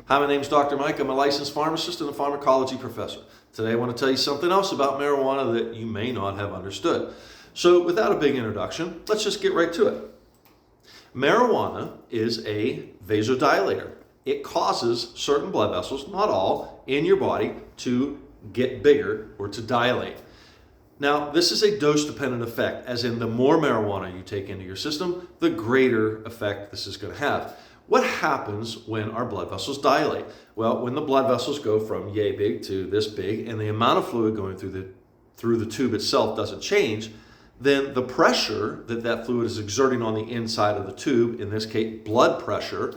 Hi, my name is Dr. Mike. I'm a licensed pharmacist and a pharmacology professor. Today I want to tell you something else about marijuana that you may not have understood. So without a big introduction, let's just get right to it. Marijuana is a vasodilator. It causes certain blood vessels, not all, in your body to get bigger or to dilate. Now, this is a dose-dependent effect, as in the more marijuana you take into your system, the greater effect this is going to have. What happens when our blood vessels dilate? Well, when the blood vessels go from yay big to this big, and the amount of fluid going through the tube itself doesn't change, then the pressure that fluid is exerting on the inside of the tube, in this case blood pressure,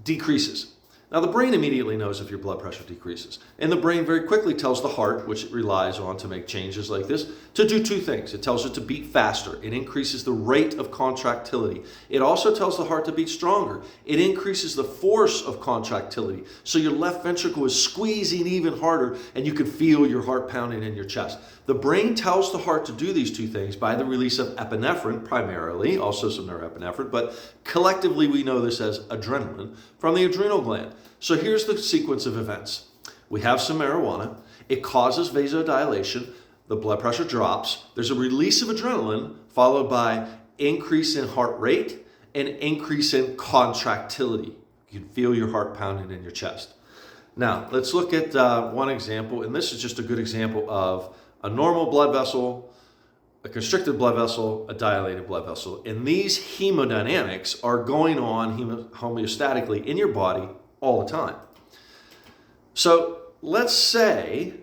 decreases. Now the brain immediately knows if your blood pressure decreases. And the brain very quickly tells the heart, which it relies on to make changes like this, to do two things. It tells it to beat faster. It increases the rate of contractility. It also tells the heart to beat stronger. It increases the force of contractility. So your left ventricle is squeezing even harder and you can feel your heart pounding in your chest. The brain tells the heart to do these two things by the release of epinephrine primarily, also some norepinephrine, but collectively we know this as adrenaline from the adrenal gland. So here's the sequence of events. We have some marijuana. It causes vasodilation. The blood pressure drops. There's a release of adrenaline followed by increase in heart rate and increase in contractility. You can feel your heart pounding in your chest. Now, let's look at one example, and this is just a good example of a normal blood vessel, a constricted blood vessel, a dilated blood vessel. And these hemodynamics are going on homeostatically in your body all the time. So let's say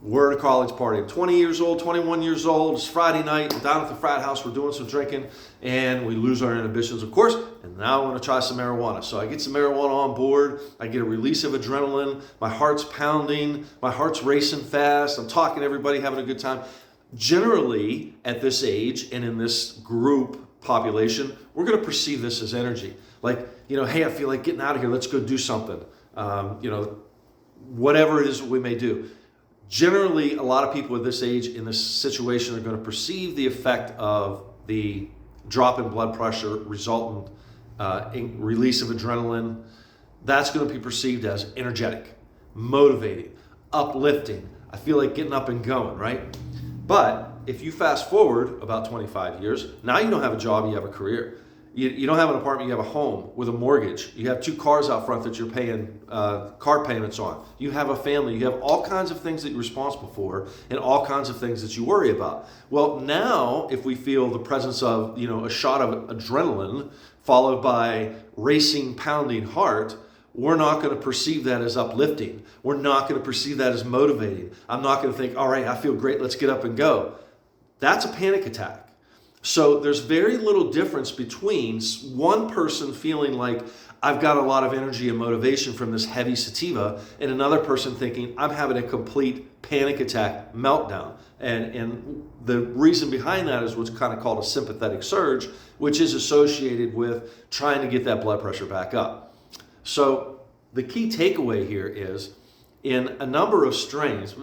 we're at a college party. I'm 20 years old, 21 years old. It's Friday night. We're down at the frat house. We're doing some drinking and we lose our inhibitions, of course. And now I want to try some marijuana. So I get some marijuana on board. I get a release of adrenaline. My heart's pounding. My heart's racing fast. I'm talking to everybody, having a good time. Generally, at this age and in this group population, we're going to perceive this as energy. Like, hey, I feel like getting out of here. Let's go do something. Whatever it is we may do. Generally, a lot of people at this age in this situation are going to perceive the effect of the drop in blood pressure resultant release of adrenaline. That's going to be perceived as energetic, motivating, uplifting. I feel like getting up and going, right? But if you fast forward about 25 years, now you don't have a job, you have a career. You don't have an apartment, you have a home with a mortgage. You have two cars out front that you're paying car payments on. You have a family. You have all kinds of things that you're responsible for and all kinds of things that you worry about. Well, now if we feel the presence of, a shot of adrenaline followed by racing, pounding heart, we're not going to perceive that as uplifting. We're not going to perceive that as motivating. I'm not going to think, all right, I feel great, let's get up and go. That's a panic attack. So there's very little difference between one person feeling like I've got a lot of energy and motivation from this heavy sativa and another person thinking I'm having a complete panic attack meltdown. And the reason behind that is what's kind of called a sympathetic surge, which is associated with trying to get that blood pressure back up. So the key takeaway here is in a number of strains,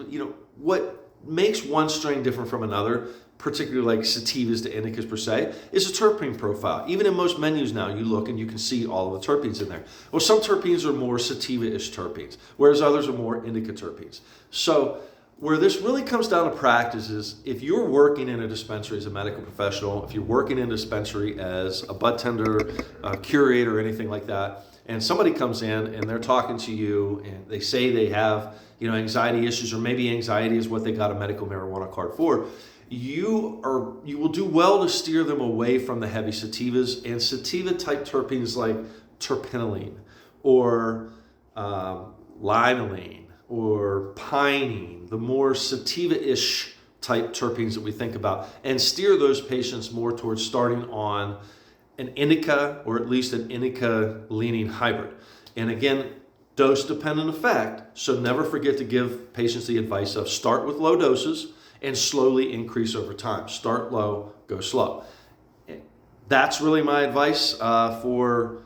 what makes one strain different from another, particularly like sativas to indicas per se, is a terpene profile. Even in most menus now, you look and you can see all of the terpenes in there. Well, some terpenes are more sativa-ish terpenes, whereas others are more indica terpenes. So where this really comes down to practice is if you're working in a dispensary as a medical professional, if you're working in a dispensary as a bud tender, a curator, or anything like that, and somebody comes in and they're talking to you and they say they have anxiety issues, or maybe anxiety is what they got a medical marijuana card for, you will do well to steer them away from the heavy sativas and sativa type terpenes like terpinolene or limonene or pinene, the more sativa-ish type terpenes that we think about, and steer those patients more towards starting on an indica or at least an indica leaning hybrid. And again, dose dependent effect, so never forget to give patients the advice of start with low doses and slowly increase over time. Start low, go slow. That's really my advice for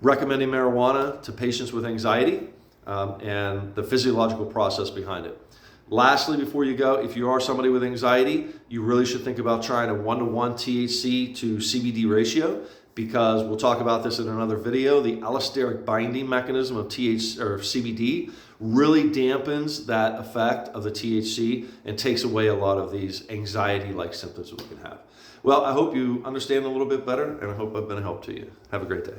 recommending marijuana to patients with anxiety and the physiological process behind it. Lastly, before you go, if you are somebody with anxiety, you really should think about trying a 1-to-1 THC to CBD ratio. because we'll talk about this in another video. The allosteric binding mechanism of CBD really dampens that effect of the THC and takes away a lot of these anxiety-like symptoms that we can have. Well, I hope you understand a little bit better, and I hope I've been a help to you. Have a great day.